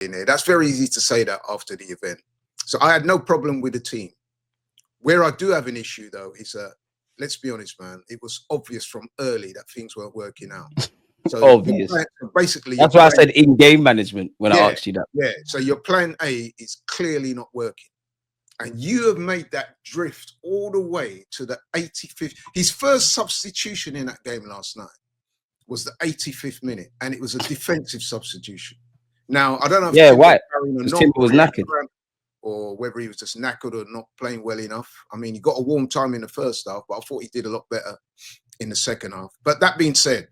in there. That's very easy to say that after the event. So I had no problem with the team. Where I do have an issue, though, is let's be honest, man. It was obvious from early that things weren't working out. So obvious. Basically, that's why I said in-game management when I asked you that. Yeah. So your plan A is clearly not working. And you have made that drift all the way to the 85th. His first substitution in that game last night was the 85th minute, and it was a defensive substitution. Now, I don't know if why? Because Timber was knackered. Or whether he was just knackered or not playing well enough. I mean, he got a warm time in the first half, but I thought he did a lot better in the second half. But that being said,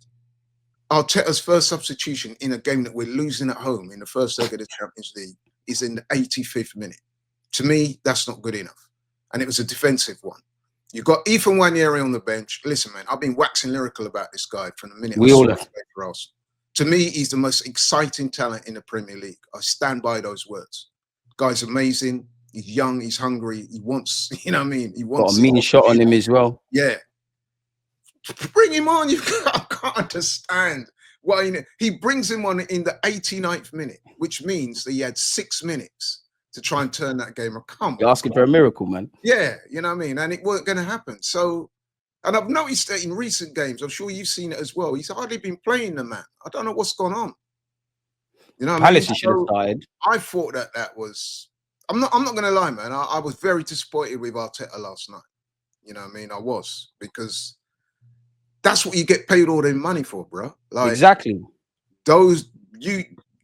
Arteta's first substitution in a game that we're losing at home in the first leg of the Champions League is in the 85th minute. To me, that's not good enough. And it was a defensive one. You've got Ethan Nwaneri on the bench. Listen, man, I've been waxing lyrical about this guy from the minute we all have. To me, he's the most exciting talent in the Premier League. I stand by those words. Guy's amazing. He's young. He's hungry. He wants, you know what I mean? He wants got a mean shot on him as well. Yeah. Bring him on. I can't understand why he brings him on in the 89th minute, which means that he had 6 minutes to try and turn that game around. You're asking for a miracle, man. Yeah, you know what I mean? And it wasn't going to happen. So, and I've noticed that in recent games, I'm sure you've seen it as well. He's hardly been playing the man. I don't know what's gone on. You know what I mean? Should have started. I thought that was. I'm not going to lie, man. I was very disappointed with Arteta last night. You know what I mean? I was, because that's what you get paid all the money for, bro. Like, exactly.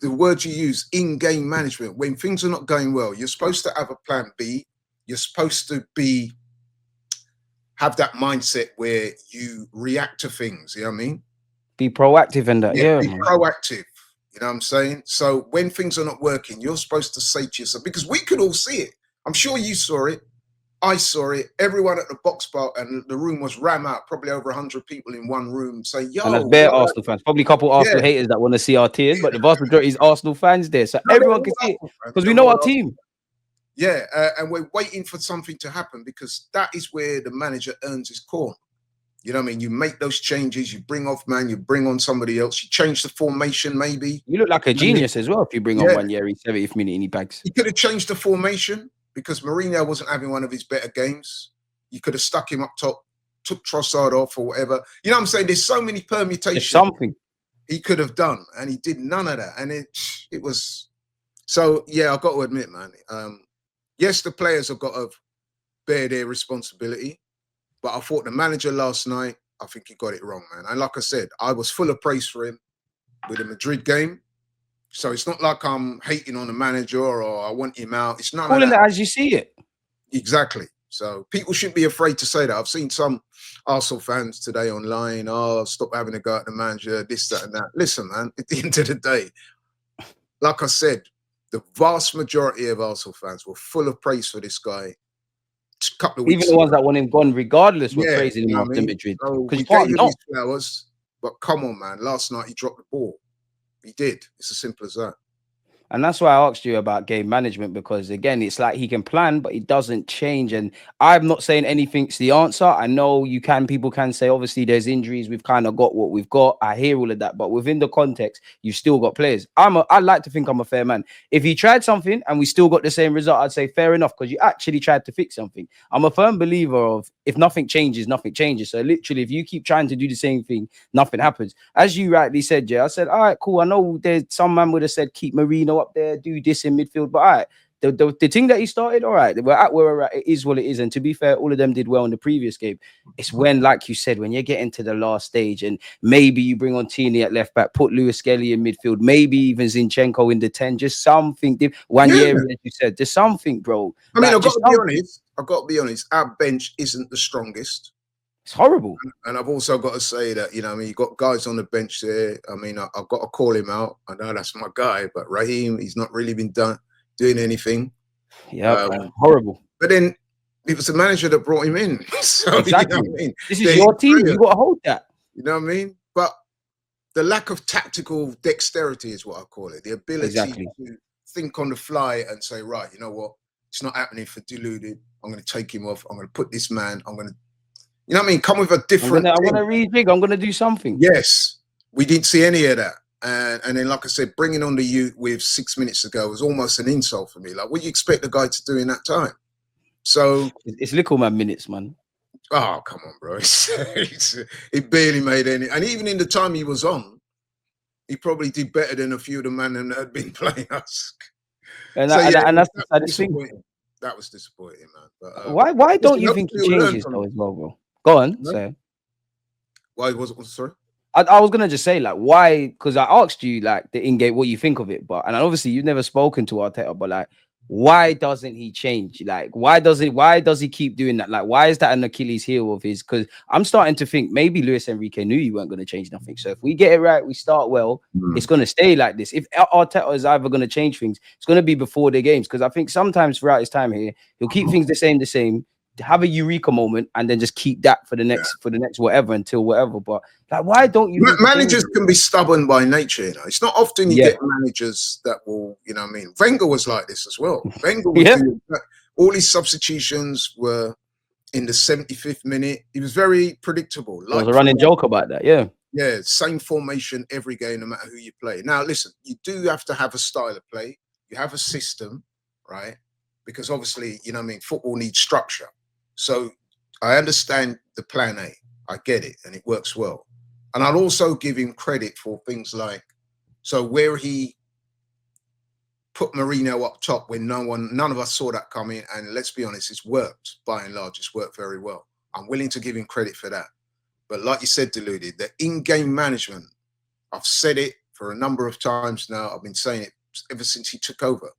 The words you use, in-game management. When things are not going well, you're supposed to have a plan B. You're supposed to have that mindset where you react to things. You know what I mean? Be proactive in that. Yeah, be proactive. You know what I'm saying? So when things are not working, you're supposed to say to yourself, because we could all see it. I'm sure you saw it. I saw it. Everyone at the box bar, and the room was ram out. Probably over 100 people in one room saying, "Yo." And that's bare Arsenal fans. Probably a couple Arsenal haters that want to see our tears, but the vast majority is Arsenal fans there, so everyone can see it because we know our team. Yeah, and we're waiting for something to happen, because that is where the manager earns his corn. You know what I mean? You make those changes, you bring off man, you bring on somebody else, you change the formation maybe. You look like a genius as well if you bring on Nwaneri 70th minute in your bags. You could have changed the formation because Mourinho wasn't having one of his better games. You could have stuck him up top, took Trossard off or whatever. You know what I'm saying? There's so many permutations. There's something he could have done, and he did none of that. And it was so, yeah, I've got to admit, man. Yes, the players have got to bear their responsibility. But I thought the manager last night, I think he got it wrong, man. And like I said, I was full of praise for him with the Madrid game. So it's not like I'm hating on the manager or I want him out. It's not calling it as you see it. Exactly. So people shouldn't be afraid to say that. I've seen some Arsenal fans today online, oh, stop having a go at the manager, this, that, and that. Listen, man, at the end of the day, like I said, the vast majority of Arsenal fans were full of praise for this guy. Couple of weeks even the ones that want him gone regardless were praising him after Madrid. Because you can't not. Flowers, but come on, man. Last night he dropped the ball. He did. It's as simple as that. And that's why I asked you about game management, because again, it's like he can plan, but it doesn't change. And I'm not saying anything's the answer. I know people can say, obviously, there's injuries. We've kind of got what we've got. I hear all of that. But within the context, you've still got players. I like to think I'm a fair man. If he tried something and we still got the same result, I'd say fair enough, because you actually tried to fix something. I'm a firm believer of if nothing changes, nothing changes. So literally, if you keep trying to do the same thing, nothing happens. As you rightly said, Jay, I said, all right, cool. I know there's some man would have said, keep Marino up there, do this in midfield, but all right, the thing that he started, all right, we're at where we're at. It is what it is. And to be fair, all of them did well in the previous game. It's when, like you said, when you're getting to the last stage and maybe you bring on Tierney at left back, put Lewis Skelly in midfield, maybe even Zinchenko in the 10, just something. One year, as you said, there's something, bro. I mean, I've got to be honest, our bench isn't the strongest. It's horrible. And I've also got to say that, you know, I mean, you've got guys on the bench there. I mean, I've got to call him out. I know that's my guy, but Raheem, he's not really been doing anything. Yeah, horrible. But then it was the manager that brought him in. So, exactly. You know what I mean? This is your team. You got to hold that. You know what I mean? But the lack of tactical dexterity is what I call it. The ability to think on the fly and say, right, you know what? It's not happening for Deluded. I'm going to take him off. I'm going to put this man. I'm going to, you know what I mean? Come with a different. I'm going to rejig. I'm going to do something. Yes. We didn't see any of that. And then, like I said, bringing on the youth with 6 minutes to go was almost an insult for me. Like, what do you expect the guy to do in that time? So it's little man minutes, man. Oh, come on, bro. He barely made any. And even in the time he was on, he probably did better than a few of the men that had been playing us. And that's the saddest thing. That was disappointing, man. But, why don't you think he changes though as well, bro? Go on, no? say. Why was it? Sorry? I was gonna just say, like, why? Because I asked you, like, the in-game, what you think of it, and obviously you've never spoken to Arteta, but like, why doesn't he change? Like, why does he keep doing that? Like, why is that an Achilles heel of his? Because I'm starting to think maybe Luis Enrique knew you weren't going to change nothing. So if we get it right, we start well, it's going to stay like this. If Arteta is ever going to change things, it's going to be before the games. Because I think sometimes throughout his time here, he'll keep things the same, have a eureka moment, and then just keep that for the next whatever until whatever. But like, why don't you? Managers can be stubborn by nature. You know, it's not often you get managers that will. You know what I mean? Wenger was like this as well. Wenger would do all his substitutions were in the 75th minute. He was very predictable. There was a running joke about that. Yeah, same formation every game, no matter who you play. Now, listen, you do have to have a style of play. You have a system, right? Because obviously, you know what I mean, football needs structure. So I understand the plan A. I get it, and it works well. And I'll also give him credit for things like, so where he put Mourinho up top when none of us saw that coming, and let's be honest, it's worked by and large. It's worked very well. I'm willing to give him credit for that. But like you said, Deluded, the in-game management, I've said it for a number of times now. I've been saying it ever since he took over.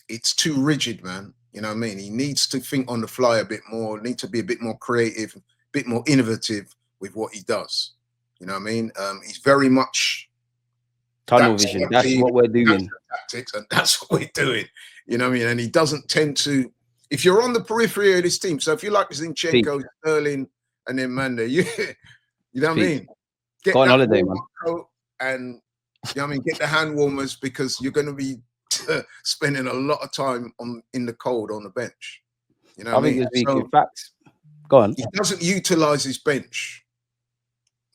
It's too rigid, man. You know what I mean? He needs to think on the fly a bit more, need to be a bit more creative, a bit more innovative with what he does. You know what I mean? He's very much tunnel vision. That's what we're doing. Tactics, and that's what we're doing. You know what I mean? And he doesn't tend to, if you're on the periphery of this team, so if you like Zinchenko, Sterling, and then Manda, you know what I mean? Go on holiday, man. And you know what I mean? Get the hand warmers, because you're going to be spending a lot of time in the cold on the bench. You know what I mean? So, facts. Go on. He doesn't utilize his bench.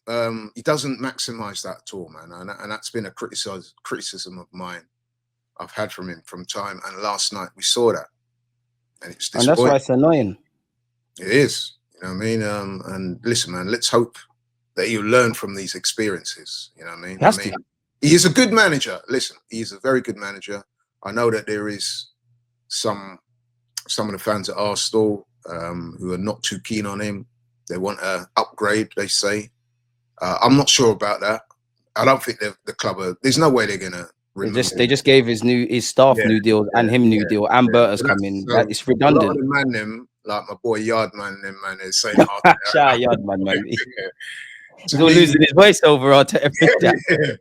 He doesn't maximize that at all, man. And that's been a criticism of mine I've had from him from time. And last night we saw that. And it's disappointing. And that's why it's annoying. It is. You know what I mean? And listen, man, let's hope that he'll learn from these experiences. You know what I mean? He is a good manager. Listen, he is a very good manager. I know that there is some of the fans at Arsenal who are not too keen on him. They want an upgrade, they say. I'm not sure about that. I don't think the club are. There's no way they're gonna. They just gave his staff new deal and him new deal, and Berta's coming. It's redundant. A lot of the man them, like my boy Yardman, them man, they're saying, Yardman, man. He's all losing his voice over Arteta.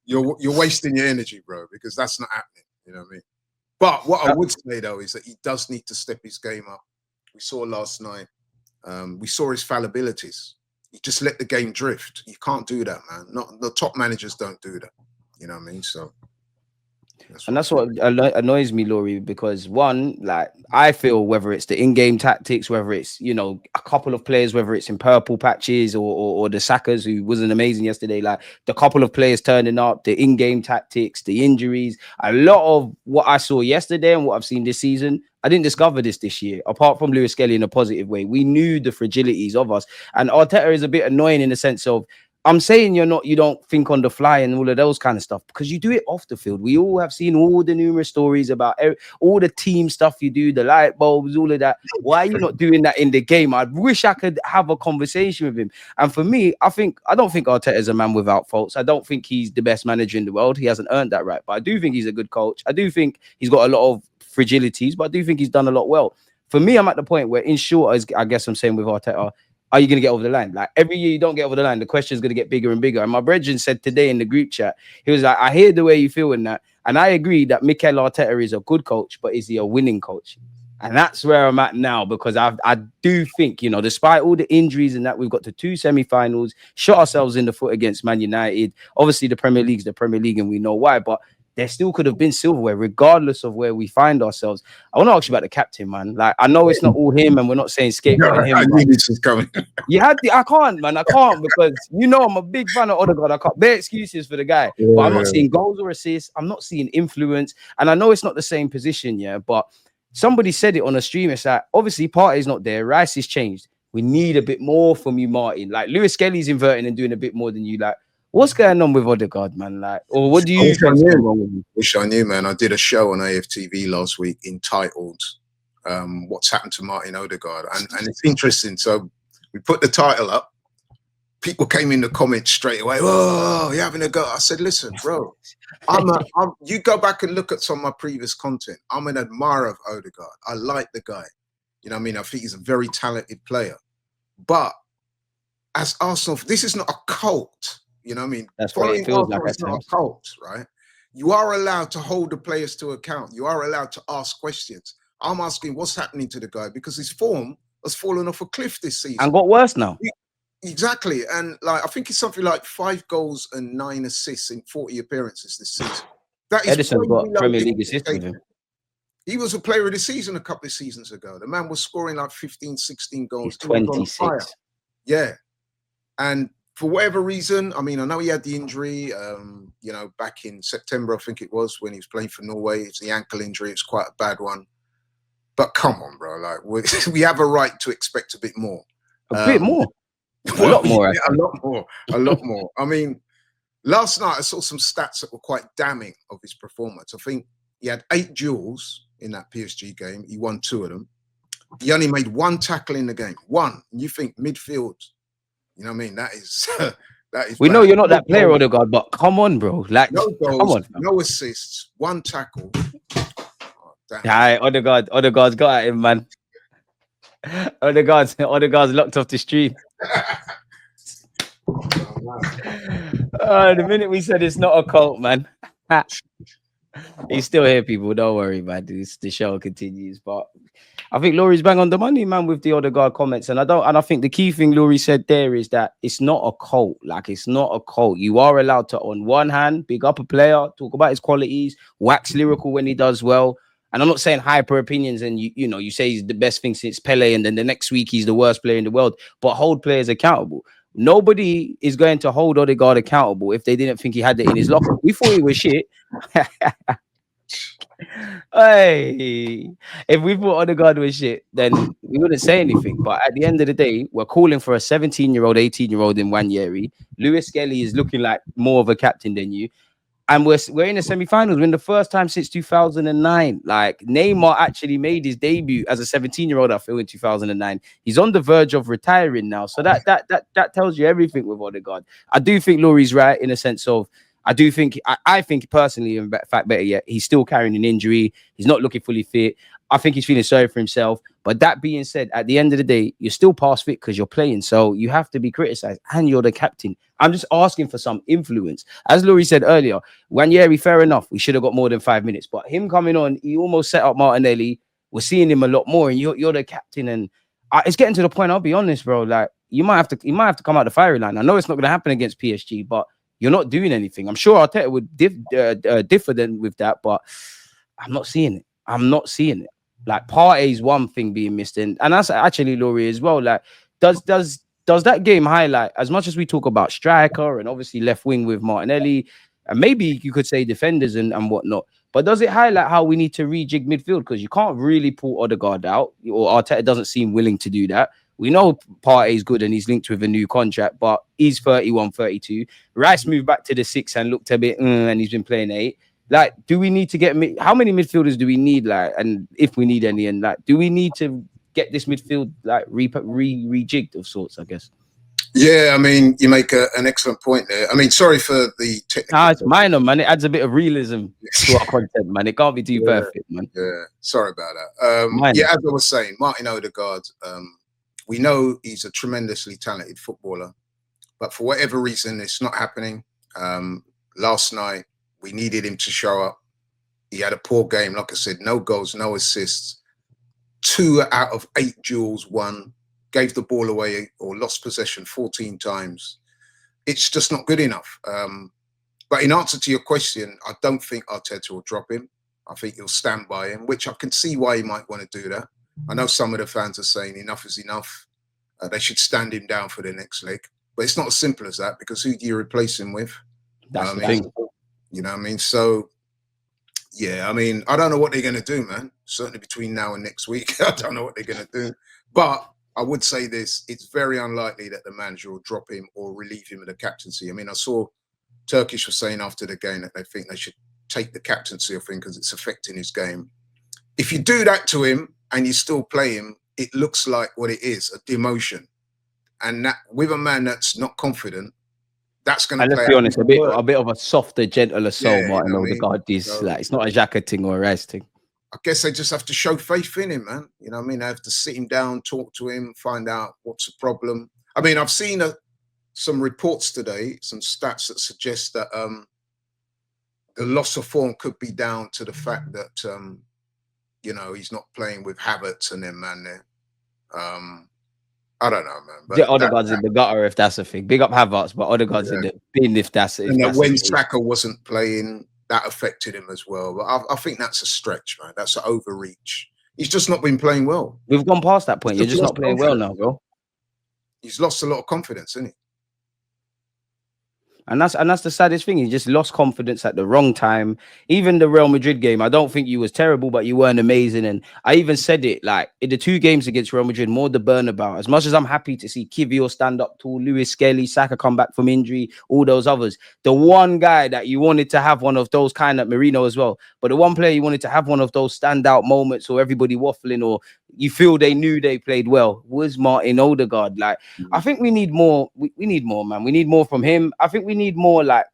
You're wasting your energy, bro, because that's not happening. You know what I mean? But what I would say though is that he does need to step his game up. We saw last night. We saw his fallibilities. He just let the game drift. You can't do that, man. Not the top managers don't do that. You know what I mean? So. That's what annoys me, Laurie, because one, like, I feel whether it's the in-game tactics, whether it's, you know, a couple of players, whether it's in purple patches or the Sackers, who wasn't amazing yesterday, like the couple of players turning up, the in-game tactics, the injuries, a lot of what I saw yesterday and what I've seen this season, I didn't discover this year, apart from Lewis Kelly in a positive way. We knew the fragilities of us. And Arteta is a bit annoying in the sense of, I'm saying you don't think on the fly and all of those kind of stuff, because you do it off the field. We all have seen all the numerous stories about all the team stuff you do, the light bulbs, all of that. Why are you not doing that in the game? I wish I could have a conversation with him. And for me, I don't think Arteta is a man without faults. I don't think he's the best manager in the world. He hasn't earned that right. But I do think he's a good coach. I do think he's got a lot of fragilities, but I do think he's done a lot well. For me, I'm at the point where, in short, as I guess I'm saying with Arteta, are you going to get over the line? Like, every year you don't get over the line, the question is going to get bigger and bigger. And my brethren said today in the group chat, he was like, I hear the way you feel in that. And I agree that Mikel Arteta is a good coach, but is he a winning coach? And that's where I'm at now, because I do think, you know, despite all the injuries and that, we've got to 2 semi-finals, shot ourselves in the foot against Man United. Obviously, the Premier League's the Premier League, and we know why. But there still could have been silverware, regardless of where we find ourselves. I want to ask you about the captain, man. Like, I know it's not all him, and we're not saying scapegoating him. I knew this was coming. You had the, I can't, man. I can't because I'm a big fan of Odegaard. I can't bear excuses for the guy, but I'm not seeing goals or assists. I'm not seeing influence, and I know it's not the same position, but somebody said it on a stream. It's like obviously Partey's not there. Rice is changed. We need a bit more from you, Martin. Like Lewis Skelly's inverting and doing a bit more than you. Like, what's going on with Odegaard, man? Like, or what do you think is going wrong with him? Wish I knew, man. I did a show on AFTV last week entitled "What's Happened to Martin Ødegaard," and it's interesting. So we put the title up. People came in the comments straight away. Oh, you're having a go. I said, listen, bro, you go back and look at some of my previous content. I'm an admirer of Odegaard. I like the guy. You know what I mean? I think he's a very talented player. But as Arsenal, this is not a cult. You know what I mean? That's what it feels like. It's not a cult, right? You are allowed to hold the players to account. You are allowed to ask questions. I'm asking what's happening to the guy because his form has fallen off a cliff this season. And got worse now. Exactly. And like I think it's something like 5 goals and 9 assists in 40 appearances this season. That is Edison's got Premier League assists with him. He was a player of the season a couple of seasons ago. The man was scoring like 15, 16 goals. He's 26. Yeah. And for whatever reason, I mean, I know he had the injury, back in September, I think it was, when he was playing for Norway. It's the ankle injury. It's quite a bad one. But come on, bro. Like we have a right to expect a bit more. A bit more? A lot more. Yeah, a lot more. I mean, last night I saw some stats that were quite damning of his performance. I think he had 8 duels in that PSG game. He won 2 of them. He only made 1 tackle in the game. 1. And you think midfield, you know what I mean? That is we bad. Know you're not that player, Odegaard, but come on, bro. Like, no goals, come on, no assists, 1 tackle. Oh, yeah, Odegaard's got at him, man. Odegaard's locked off the stream. The minute we said it's not a cult, man. He's still here, people. Don't worry, man. The show continues. But I think Laurie's bang on the money, man, with the Odegaard comments. And I think the key thing Laurie said there is that it's not a cult. Like, it's not a cult. You are allowed to, on one hand, big up a player, talk about his qualities, wax lyrical when he does well. And I'm not saying hyper opinions and you say he's the best thing since Pele and then the next week he's the worst player in the world, but hold players accountable. Nobody is going to hold Odegaard accountable if they didn't think he had it in his locker. We thought he was shit. Hey, if we thought Odegaard was shit, then we wouldn't say anything. But at the end of the day, we're calling for a 17-year-old, 18-year-old in Nwaneri. Lewis Skelly is looking like more of a captain than you. And we're in the semi-finals. We're in the first time since 2009. Like, Neymar actually made his debut as a 17-year-old, I feel, in 2009. He's on the verge of retiring now. So that tells you everything with Odegaard. I do think Laurie's right in a sense of, I think personally, in fact, better yet, he's still carrying an injury. He's not looking fully fit. I think he's feeling sorry for himself. But that being said, at the end of the day, you're still past fit because you're playing. So you have to be criticized and you're the captain. I'm just asking for some influence. As Laurie said earlier, Nwaneri, fair enough. We should have got more than 5 minutes. But him coming on, he almost set up Martinelli. We're seeing him a lot more. And you're the captain. And it's getting to the point, I'll be honest, bro. Like, you might have to come out the firing line. I know it's not going to happen against PSG, but you're not doing anything. I'm sure Arteta would differ then with that, but I'm not seeing it. Like, Partey's one thing being missed, and that's actually Laurie as well. Like, does that game highlight, as much as we talk about striker and obviously left wing with Martinelli, and maybe you could say defenders and whatnot, but does it highlight how we need to rejig midfield? Because you can't really pull Odegaard out, or Arteta doesn't seem willing to do that. We know Partey's good and he's linked with a new contract, but he's 31, 32. Rice moved back to the 6 and looked a bit, and he's been playing 8. Like, do we need to get how many midfielders do we need? Like, and if we need any, and like, do we need to get this midfield like rejigged of sorts? I guess. Yeah, I mean, you make an excellent point there. I mean, sorry for the technical. Nah, it's minor, man. It adds a bit of realism to our content, man. It can't be too perfect, man. Yeah, sorry about that. Yeah, as I was saying, Martin Ødegaard. We know he's a tremendously talented footballer, but for whatever reason, it's not happening. Last night, we needed him to show up. He had a poor game. Like I said, no goals, no assists. 2 out of 8 duels won. Gave the ball away or lost possession 14 times. It's just not good enough. But in answer to your question, I don't think Arteta will drop him. I think he'll stand by him, which I can see why he might want to do that. I know some of the fans are saying enough is enough. They should stand him down for the next leg. But it's not as simple as that, because who do you replace him with? That's the thing. You know what I mean? So, yeah, I mean, I don't know what they're going to do, man. Certainly between now and next week, I don't know what they're going to do. But I would say this, it's very unlikely that the manager will drop him or relieve him of the captaincy. I mean, I saw Turkish was saying after the game that they think they should take the captaincy off him because it's affecting his game. If you do that to him and you still play him, it looks like what it is, a demotion. And that with a man that's not confident, that's going to play. Let's be honest, a bit of a softer, gentler soul, Yeah, Martin you know what I Ødegaard. This So- like it's not a Xhaka thing or a Rice thing. I guess they just have to show faith in him, man. You know what I mean? They have to sit him down, talk to him, find out what's the problem. I mean, I've seen some reports today, some stats that suggest that the loss of form could be down to the fact that, you know, he's not playing with Havertz and them, man, there. I don't know, man. But Odegaard's in the gutter if that's a thing. Big up Havertz, but Odegaard's in the bin if that's it. And when Saka wasn't playing, that affected him as well. But I think that's a stretch, man. That's an overreach. He's just not been playing well. We've gone past that point. You're just not playing well now, bro. He's lost a lot of confidence, hasn't he? And that's the saddest thing. He just lost confidence at the wrong time. Even the Real Madrid game, I don't think you was terrible, but you weren't amazing. And I even said it, like, in the 2 games against Real Madrid, more the burnabout. As much as I'm happy to see Kivior stand up tall, Lewis Skelly, Saka come back from injury, all those others. The one guy that you wanted to have one of those kind of Marino as well, but the one player you wanted to have one of those standout moments or everybody waffling or you feel they knew they played well was Martin Ødegaard. Like, I think we need more. We need more, man. We need more from him. I think we need more, like,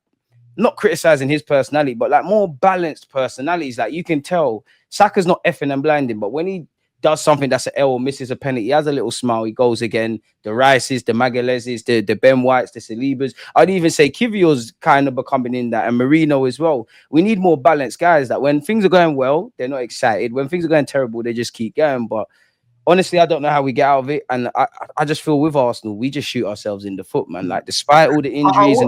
not criticizing his personality, but like more balanced personalities. Like, you can tell Saka's not effing and blinding, but when he does something that's an L or misses a penalty, he has a little smile. He goes again. The Rices, the Magalhaes, the Ben Whites, the Salibas. I'd even say Kivior's kind of becoming in that, and Marino as well. We need more balanced guys that when things are going well, they're not excited. When things are going terrible, they just keep going. But honestly, I don't know how we get out of it. And I just feel with Arsenal, we just shoot ourselves in the foot, man. Like, despite all the injuries and